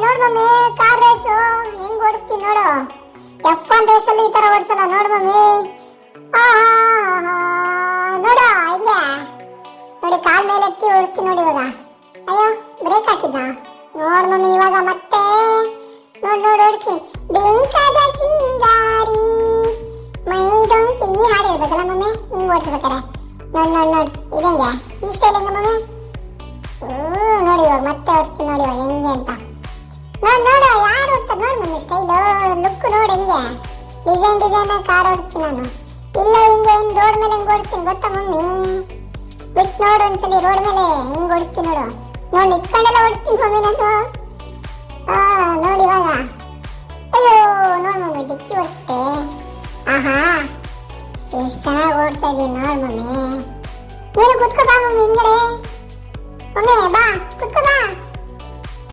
ನೋಡ್ mummy car race ಹೆಂಗ್ ಓಡಿಸ್ತೀನಿ ನೋಡು. F1 ರೇಸಲ್ಲಿ ಈ ತರ ಓಡಿಸಲ್ಲ ನೋಡು ಮಮ್ಮಿ. ನೋಡು ಹಿಂಗೆ ನೋಡಿ, ಕಾಲ್ ಮೇಲೆ ಎತ್ತಿ ಓಡಿಸ್ತೀನಿ ನೋಡಿ ಇವಾಗ. ಅಯ್ಯೋ ಬ್ರೇಕ್ ಹಾಕಿದ್ನ ನೋಡ್ ಮಮ್ಮಿ. ಇವಾಗ ಮತ್ತೆ ನೋಡ್ ನೋಡ್ ಓಡಿಸ್ತೀನಿ. ಬೆಂಕದ ಸಿಂಗಾರಿ ಮೈ ಡೊಂಕಿ ಹಾಡು ಹೇಳ್ಬೇಕಲ್ಲ ಮಮ್ಮಿ ಹಿಂಗ್ ಓಡಿಸ್ಬೇಕಾರೆ. ನೋಡ್ ನೋಡ್ ನೋಡ್ ಇದಂಗೆ ಈ ಸ್ಟೈಲ್ ಹೆಂಗ ಮಮ್ಮಿ. ನೋಡಿ ಇವಾಗ ಮತ್ತೆ ಓಡಿಸ್ತೀನಿ ನೋಡಿ ಇವಾಗ ಹೆಂಗೆ ಅಂತ. ನೋಡ್ ನೋಡು ಯಾರು ಓಡ್ತಾರೆ ನೋಡ್ ಮಮ್ಮಿ. ಸ್ಟೈಲು ಲುಕ್ ನೋಡ್ ಹೆಂಗೆ ಡಿಸೈನ್ ಕಾರ್ ಓಡಿಸ್ತೀನಿ ನಾನು. ಇಲ್ಲ ಹಿಂಗೆ ಇನ್ ರೋಡ್ ಮೇಲೆ ಹೆಂಗ್ ಓಡಿಸ್ತೀನಿ ಗೊತ್ತಾ ಮಮ್ಮಿ. ಬಿಟ್ಟು ನೋಡು ಒಂದ್ಸಲಿ ರೋಡ್ ಮೇಲೆ ಹೆಂಗ್ ಓಡಿಸ್ತೀನಿ ನೋಡು. ನೋಡ್ ನಿತ್ಕೊಂಡೆಲ್ಲ ಓಡಿಸ್ತೀನಿ ಮಮ್ಮಿ ನಾನು. ನೋಡಿ ಇವಾಗ. ಅಯ್ಯೋ ನೋಡ್ ಮಮ್ಮಿ ಡಿಕ್ಕಿ ಓಡಿಸ್ತೆ. ಆಹಾ ಎಷ್ಟು ಚೆನ್ನಾಗಿ ಓಡ್ತಾ ಇದೀನಿ ನೋಡ್ ಮಮ್ಮಿ. ನೀನು ಕುತ್ಕೋ ಬಾ ಮಮ್ಮಿ ಹಿಂಗಡೆ. ಮಮ್ಮಿ ಬಾ.